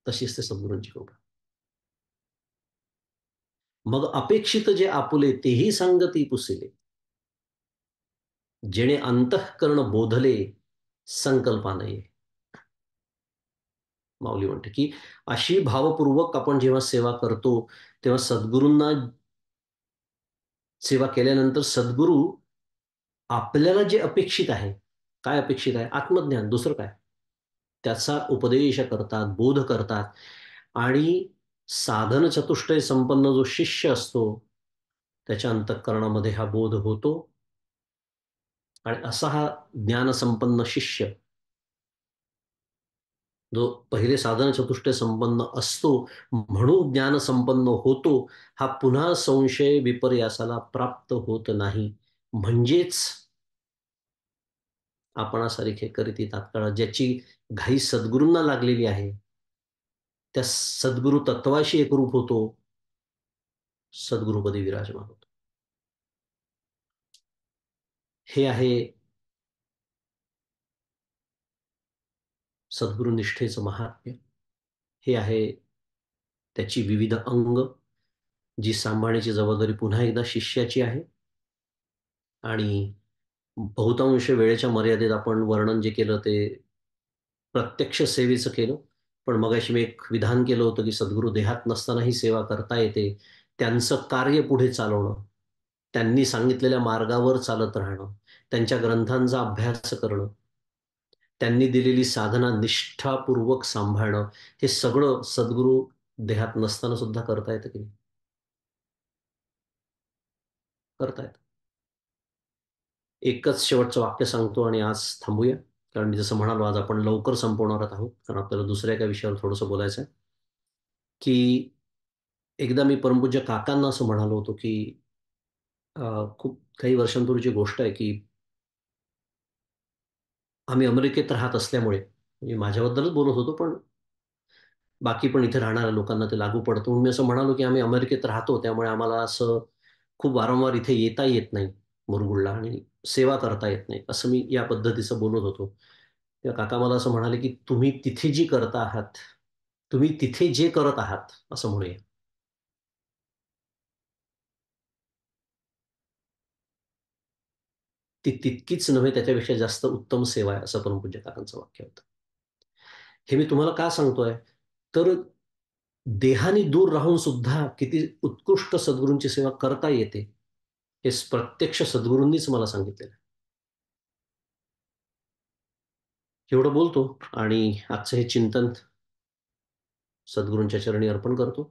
तशीच ते सद्गुरूंची कृपा. मग अपेक्षित जे आपुले तेही सांगती पुसिले, जेणे अंतःकरण बोधले संकल्पा नये. माऊली म्हणते की अशी भावपूर्वक आपण जेव्हा सेवा करतो, तेव्हा सद्गुरूंना सेवा केल्यानंतर सद्गुरू आपल्याला जे अपेक्षित आहे, काय अपेक्षित आहे? आत्मज्ञान, दुसरं काय? त्याचा उपदेश करतात, बोध करतात आणि साधन चतुष्टय संपन्न जो शिष्य असतो, त्याच्या अंतःकरणामध्ये हा बोध होतो आणि असा हा ज्ञानसंपन्न शिष्य, जो पहिले साधन चतुष्टय संपन्न असतो म्हणून ज्ञानसंपन्न होतो, हा पुन्हा संशय विपर्यासाला प्राप्त होत नाही. म्हणजेच आपणासारखे करीती तात्काळ ज्याची घाई सद्गुरूंना लागलेली आहे, त्या सद्गुरू तत्वाशी एकरूप होतो, सद्गुरुपदी विराजमान होतो. हे आहे सद्गुरुनिष्ठेचं महात्म्य. हे आहे त्याची विविध अंग, जी सांभाळण्याची जबाबदारी पुन्हा एकदा शिष्याची आहे. आणि बहुतांश वेळेच्या मर्यादेत आपण वर्णन जे केलं ते प्रत्यक्ष सेवेचं केलं. पण मगाशी मी एक विधान केलं होतं की सद्गुरू देहात नसतानाही सेवा करता येते. त्यांचं कार्य पुढे चालवणं, त्यांनी सांगितलेल्या मार्गावर चालत राहणं, त्यांच्या ग्रंथांचा अभ्यास करणं, त्यांनी दिलेली साधना निष्ठापूर्वक सांभाळणं, हे सगळं सद्गुरू देहात नसताना सुद्धा करता येतं की नाही? करता येतं. एकच शेवटचं वाक्य सांगतो आणि आज थांबूया. कारण मी जसं म्हणालो, आज आपण लवकर संपवणार आहोत, कारण आपल्याला दुसऱ्या एका विषयावर थोडंसं बोलायचं आहे. की एकदा मी परमपूज्य काकांना असं म्हणालो होतो, की खूप काही वर्षांपूर्वीची गोष्ट आहे, की आम्ही अमेरिकेत राहत असल्यामुळे, म्हणजे माझ्याबद्दलच बोलत होतो, पण बाकी पण इथे राहणाऱ्या लोकांना ते लागू पडतं. म्हणून मी असं म्हणालो, की आम्ही अमेरिकेत राहतो, त्यामुळे आम्हाला असं खूप वारंवार इथे येता येत नाही मुरगुडला आणि सेवा करता येत नाही. असं मी या पद्धतीचं बोलत होतो. तेव्हा काका मला असं म्हणाले, की "तुम्ही तिथे जी करता आहात, तुम्ही तिथे जे करत आहात" असं म्हणूया. "ती तितकीच नव्हे, त्याच्यापेक्षा जास्त उत्तम सेवा आहे" असं परमपूज्य काकांचं वाक्य होतं. हे मी तुम्हाला का सांगतोय? तर देहाने दूर राहून सुद्धा किती उत्कृष्ट सद्गुरूंची सेवा करता येते, हे प्रत्यक्ष सद्गुरूंनीच मला सांगितलेलं आहे. एवढं बोलतो आणि आजचं हे चिंतन सद्गुरूंच्या चरणी अर्पण करतो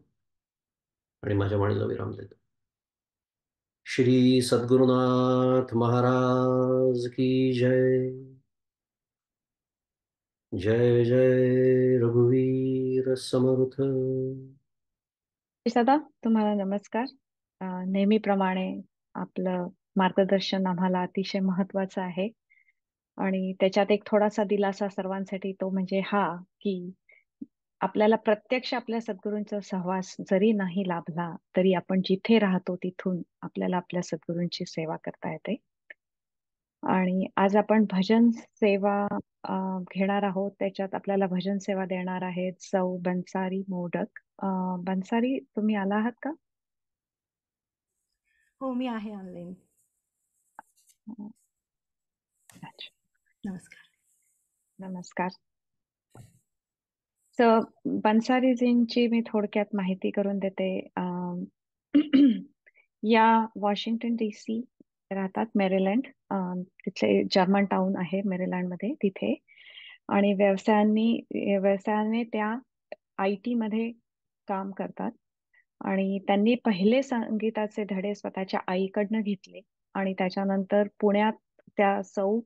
आणि माझ्या वाणीला विराम देतो. श्री सद्गुरुनाथ महाराज की जय. जय जय रघुवीर समर्थ. दादा, तुम्हाला नमस्कार. नेहमीप्रमाणे आपलं मार्गदर्शन आम्हाला अतिशय महत्वाचं आहे आणि त्याच्यात एक थोडासा दिलासा सर्वांसाठी, तो म्हणजे हा की आपल्याला प्रत्यक्ष आपल्या सद्गुरूंचा सहवास जरी नाही लाभला तरी आपण जिथे राहतो तिथून आपल्याला आपल्या सद्गुरूंची सेवा करता येते. आणि आज आपण भजन सेवा घेणार आहोत. त्याच्यात आपल्याला भजन सेवा देणार आहेत सौ बन्सारी मोडक. बन्सारी, तुम्ही आला आहात का? हो, मी आहे ऑनलाईन. अच्छा. नमस्कार. नमस्कार. तर बन्सारीजींची मी थोडक्यात माहिती करून देते. या वॉशिंग्टन DC राहतात, मेरीलँड. तिथले जर्मन टाउन आहे मेरीलँडमध्ये, तिथे. आणि व्यवसायाने त्या IT मध्ये काम करतात. आणि त्यांनी पहिले संगीताचे धडे स्वतःच्या आईकडनं घेतले आणि त्याच्यानंतर पुण्यात त्या सौ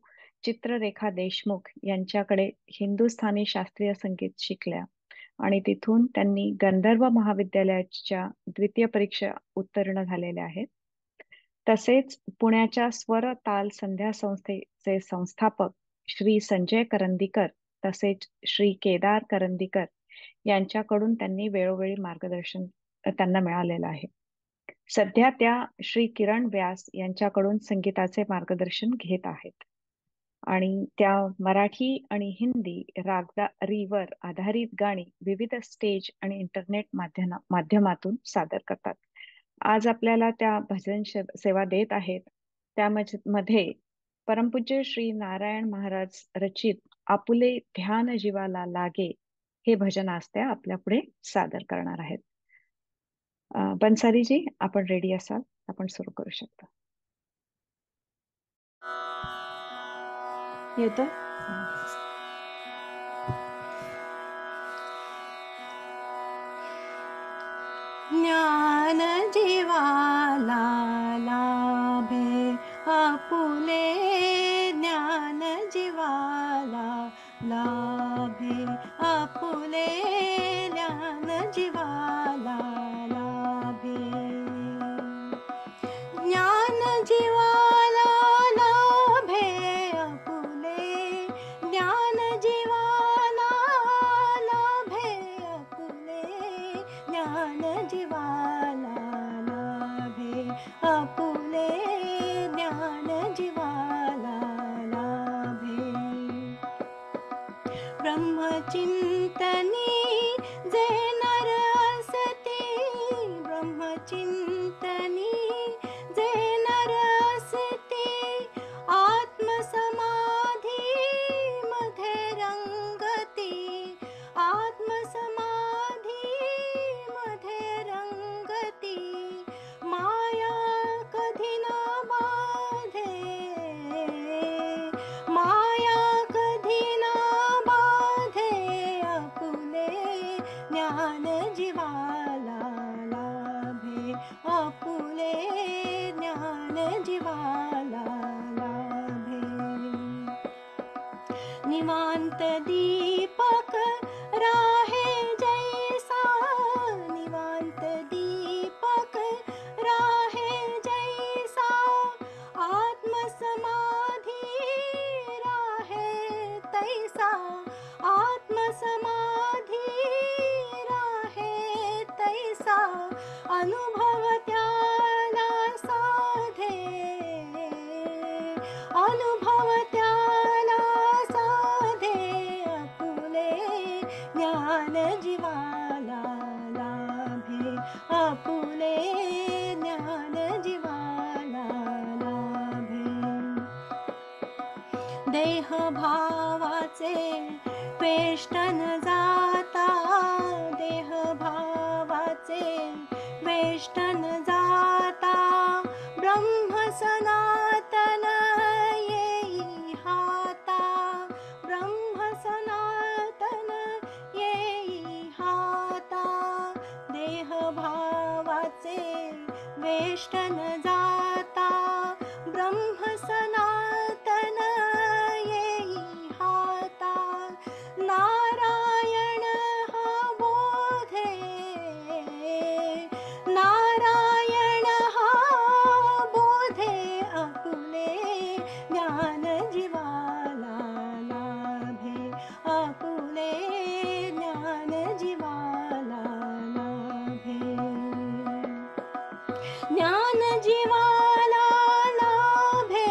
चित्ररेखा देशमुख यांच्याकडे हिंदुस्थानी शास्त्रीय संगीत शिकल्या आणि तिथून त्यांनी गंधर्व महाविद्यालयाच्या द्वितीय परीक्षा उत्तीर्ण झालेल्या आहेत. तसेच पुण्याच्या स्वर ताल संध्या संस्थेचे संस्थापक श्री संजय करंदीकर तसेच श्री केदार करंदीकर यांच्याकडून त्यांनी वेळोवेळी मार्गदर्शन त्यांना मिळालेलं आहे. सध्या त्या श्री किरण व्यास यांच्याकडून संगीताचे मार्गदर्शन घेत आहेत आणि त्या मराठी आणि हिंदी रागदारीवर आधारित गाणी विविध स्टेज आणि इंटरनेट माध्यमातून सादर करतात. आज आपल्याला त्या भजन सेवा देत आहेत. त्यामध्ये परमपूज्य श्री नारायण महाराज रचित आपुले ध्यान जीवाला लागे हे भजन आज त्या आपल्या पुढे सादर करणार आहेत. बन्सारीजी, आपण रेडी असाल, आपण सुरू करू शकता. येतोय? ज्ञान जीवाला लाभे आपुले, ज्ञान जीवाला लाभे आपुले, ज्ञान जीवाला लाभे. ज्ञान जीवाला लाभे आपुले, ज्ञान जीवाला लाभे आपुले, ज्ञान जीवाला लाभे आपुले, ज्ञान जीवाला लाभे. ब्रह्मचिंतनी जे नर असते, ब्रह्मचिंतनी जे नर असते, आत्मसमाधी मध्ये रंगती, आत्मसमाधी मध्ये रंगती, माया कधी ना बाधे, माया कधी ना बाधे आपुले, ज्ञान जीवाला लाभे आपुले, ज्ञान जीवाला लाभे. निवांत दीपक राहे जैसा, निवांत दीपक राहे जैसा, आत्मसमाधी राहे तैसा, आत्मसमाधी राहे तैसा, अनुभव त्याला साधे, अनुभव त्याला साधे आपुले, ज्ञान जीवाला लाभे आपुले, ज्ञान जीवाला लाभे. देह भावाचे वेष्टन जाता, देह भावाचे वेष्टन जाता, ब्रह्म सनातन येई हाता, ब्रह्म सनातन येई हाता. देह भावाचे वेष्टन जाता, ब्रह्म सनातन येई हाता. नारायण हा बोधे, नारायण हा बोधे आपुले, ज्ञान जीवाला लाभे आपुले, ज्ञान जीवाला लाभे. ज्ञान जीवाला लाभे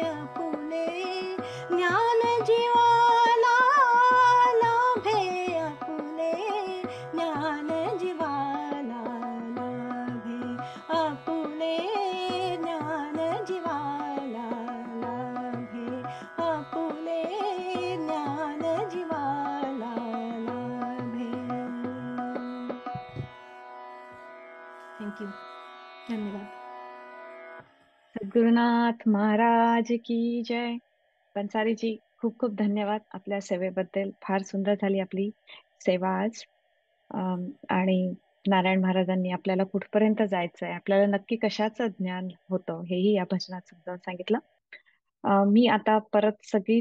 आपुले, ज्ञान जीवाला लाभे आपुले, ज्ञान जीवाला लाभे आपुले, ज्ञान जीवाला लाभे आपुले, ज्ञान जीवाला लाभे. थँक्यू. धन्यवाद. सद्गुरुनाथ महाराज की जय. बन्सारीजी, खूप खूप धन्यवाद आपल्या सेवेबद्दल. फार सुंदर झाली आपली सेवा आज. आणि नारायण महाराजांनी आपल्याला कुठपर्यंत जायचंय, आपल्याला नक्की कशाचं ज्ञान होतं हेही या भजनात समजावून सांगितलं. मी आता परत सगळी